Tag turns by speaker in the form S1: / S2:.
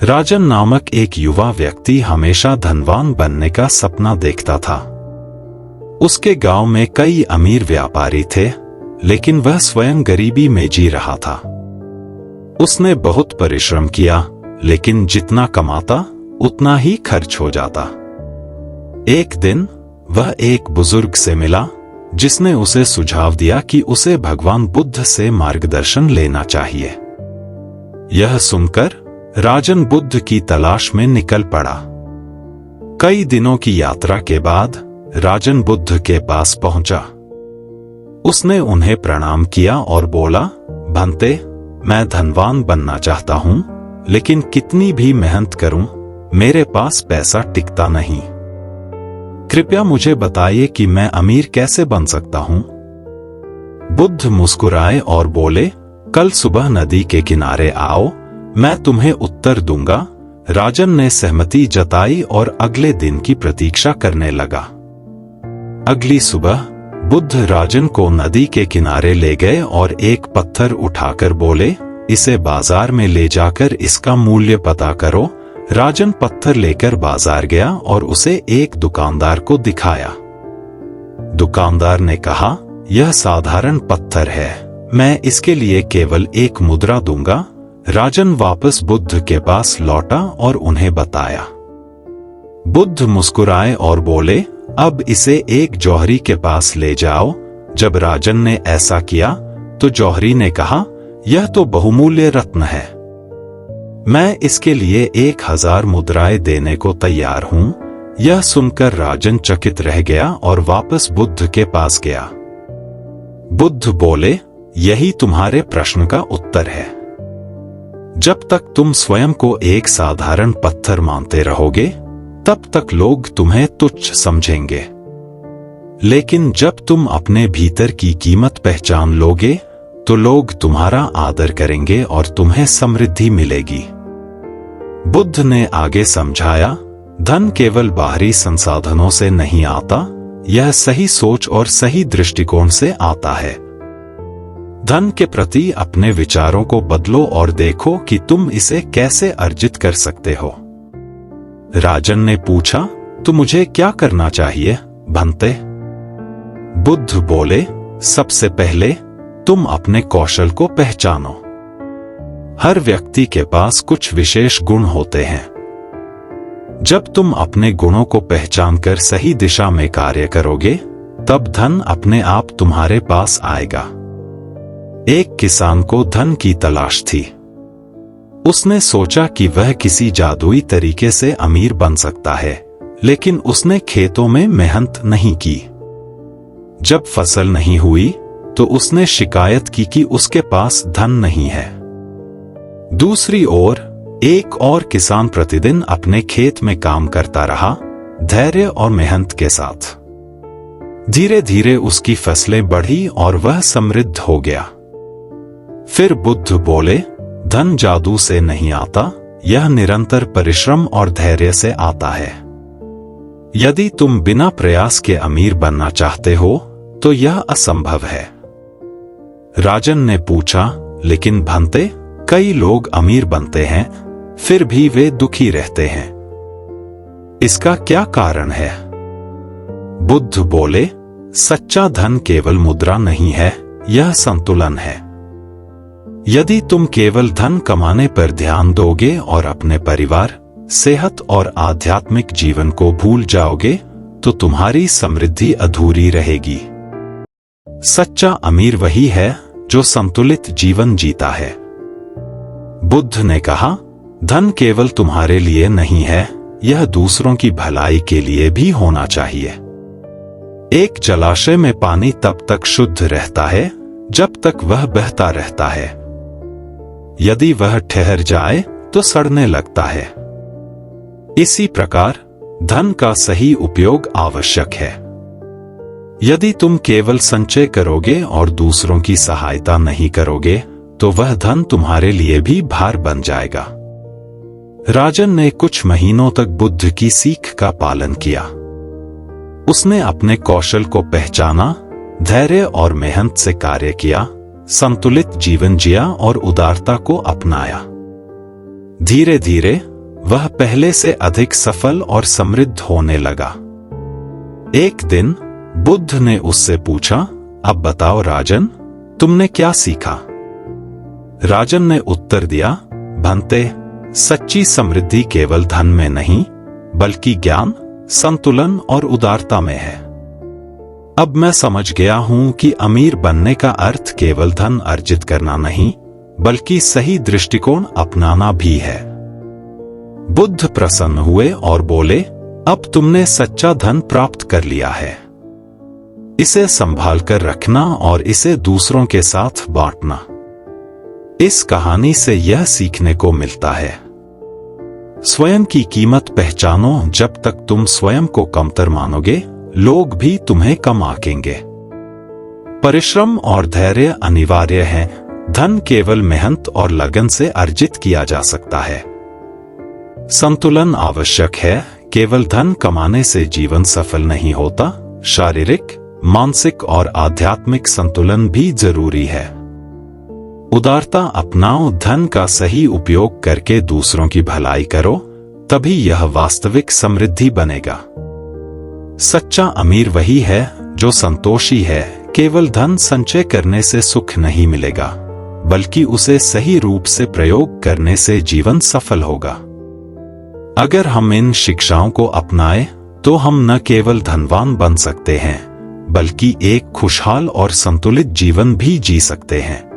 S1: राजन नामक एक युवा व्यक्ति हमेशा धनवान बनने का सपना देखता था। उसके गांव में कई अमीर व्यापारी थे, लेकिन वह स्वयं गरीबी में जी रहा था। उसने बहुत परिश्रम किया, लेकिन जितना कमाता उतना ही खर्च हो जाता। एक दिन वह एक बुजुर्ग से मिला, जिसने उसे सुझाव दिया कि उसे भगवान बुद्ध से मार्गदर्शन लेना चाहिए। यह सुनकर राजन बुद्ध की तलाश में निकल पड़ा। कई दिनों की यात्रा के बाद राजन बुद्ध के पास पहुंचा। उसने उन्हें प्रणाम किया और बोला, भंते, मैं धनवान बनना चाहता हूं, लेकिन कितनी भी मेहनत करूं, मेरे पास पैसा टिकता नहीं। कृपया मुझे बताइए कि मैं अमीर कैसे बन सकता हूं। बुद्ध मुस्कुराए और बोले, कल सुबह नदी के किनारे आओ, मैं तुम्हें उत्तर दूंगा। राजन ने सहमति जताई और अगले दिन की प्रतीक्षा करने लगा। अगली सुबह बुद्ध राजन को नदी के किनारे ले गए और एक पत्थर उठाकर बोले, इसे बाजार में ले जाकर इसका मूल्य पता करो। राजन पत्थर लेकर बाजार गया और उसे एक दुकानदार को दिखाया। दुकानदार ने कहा, यह साधारण पत्थर है, मैं इसके लिए केवल एक मुद्रा दूंगा। राजन वापस बुद्ध के पास लौटा और उन्हें बताया। बुद्ध मुस्कुराए और बोले, अब इसे एक जौहरी के पास ले जाओ। जब राजन ने ऐसा किया तो जौहरी ने कहा, यह तो बहुमूल्य रत्न है, मैं इसके लिए 1000 मुद्राएं देने को तैयार हूं। यह सुनकर राजन चकित रह गया और वापस बुद्ध के पास गया। बुद्ध बोले, यही तुम्हारे प्रश्न का उत्तर है। जब तक तुम स्वयं को एक साधारण पत्थर मानते रहोगे, तब तक लोग तुम्हें तुच्छ समझेंगे। लेकिन जब तुम अपने भीतर की कीमत पहचान लोगे, तो लोग तुम्हारा आदर करेंगे और तुम्हें समृद्धि मिलेगी। बुद्ध ने आगे समझाया, धन केवल बाहरी संसाधनों से नहीं आता, यह सही सोच और सही दृष्टिकोण से आता है। धन के प्रति अपने विचारों को बदलो और देखो कि तुम इसे कैसे अर्जित कर सकते हो। राजन ने पूछा, तो मुझे क्या करना चाहिए, भंते? बुद्ध बोले, सबसे पहले तुम अपने कौशल को पहचानो। हर व्यक्ति के पास कुछ विशेष गुण होते हैं। जब तुम अपने गुणों को पहचानकर सही दिशा में कार्य करोगे, तब धन अपने आप तुम्हारे पास आएगा। एक किसान को धन की तलाश थी। उसने सोचा कि वह किसी जादुई तरीके से अमीर बन सकता है, लेकिन उसने खेतों में मेहनत नहीं की। जब फसल नहीं हुई, तो उसने शिकायत की कि उसके पास धन नहीं है। दूसरी ओर एक और किसान प्रतिदिन अपने खेत में काम करता रहा, धैर्य और मेहनत के साथ। धीरे धीरे उसकी फसलें बढ़ी और वह समृद्ध हो गया। फिर बुद्ध बोले, धन जादू से नहीं आता, यह निरंतर परिश्रम और धैर्य से आता है। यदि तुम बिना प्रयास के अमीर बनना चाहते हो, तो यह असंभव है। राजन ने पूछा, लेकिन भंते, कई लोग अमीर बनते हैं, फिर भी वे दुखी रहते हैं। इसका क्या कारण है? बुद्ध बोले, सच्चा धन केवल मुद्रा नहीं है, यह संतुलन है। यदि तुम केवल धन कमाने पर ध्यान दोगे और अपने परिवार, सेहत और आध्यात्मिक जीवन को भूल जाओगे, तो तुम्हारी समृद्धि अधूरी रहेगी। सच्चा अमीर वही है जो संतुलित जीवन जीता है। बुद्ध ने कहा, धन केवल तुम्हारे लिए नहीं है, यह दूसरों की भलाई के लिए भी होना चाहिए। एक जलाशय में पानी तब तक शुद्ध रहता है जब तक वह बहता रहता है। यदि वह ठहर जाए तो सड़ने लगता है। इसी प्रकार धन का सही उपयोग आवश्यक है। यदि तुम केवल संचय करोगे और दूसरों की सहायता नहीं करोगे, तो वह धन तुम्हारे लिए भी भार बन जाएगा। राजन ने कुछ महीनों तक बुद्ध की सीख का पालन किया। उसने अपने कौशल को पहचाना, धैर्य और मेहनत से कार्य किया, संतुलित जीवन जिया और उदारता को अपनाया। धीरे धीरे वह पहले से अधिक सफल और समृद्ध होने लगा। एक दिन बुद्ध ने उससे पूछा, अब बताओ राजन, तुमने क्या सीखा? राजन ने उत्तर दिया, भंते, सच्ची समृद्धि केवल धन में नहीं बल्कि ज्ञान, संतुलन और उदारता में है। अब मैं समझ गया हूं कि अमीर बनने का अर्थ केवल धन अर्जित करना नहीं बल्कि सही दृष्टिकोण अपनाना भी है। बुद्ध प्रसन्न हुए और बोले, अब तुमने सच्चा धन प्राप्त कर लिया है। इसे संभाल कर रखना और इसे दूसरों के साथ बांटना। इस कहानी से यह सीखने को मिलता है, स्वयं की कीमत पहचानो। जब तक तुम स्वयं को कमतर मानोगे, लोग भी तुम्हें कम आंकेंगे। परिश्रम और धैर्य अनिवार्य है। धन केवल मेहनत और लगन से अर्जित किया जा सकता है। संतुलन आवश्यक है। केवल धन कमाने से जीवन सफल नहीं होता। शारीरिक, मानसिक और आध्यात्मिक संतुलन भी जरूरी है। उदारता अपनाओ, धन का सही उपयोग करके दूसरों की भलाई करो, तभी यह वास्तविक समृद्धि बनेगा। सच्चा अमीर वही है जो संतोषी है। केवल धन संचय करने से सुख नहीं मिलेगा, बल्कि उसे सही रूप से प्रयोग करने से जीवन सफल होगा। अगर हम इन शिक्षाओं को अपनाएं, तो हम न केवल धनवान बन सकते हैं, बल्कि एक खुशहाल और संतुलित जीवन भी जी सकते हैं।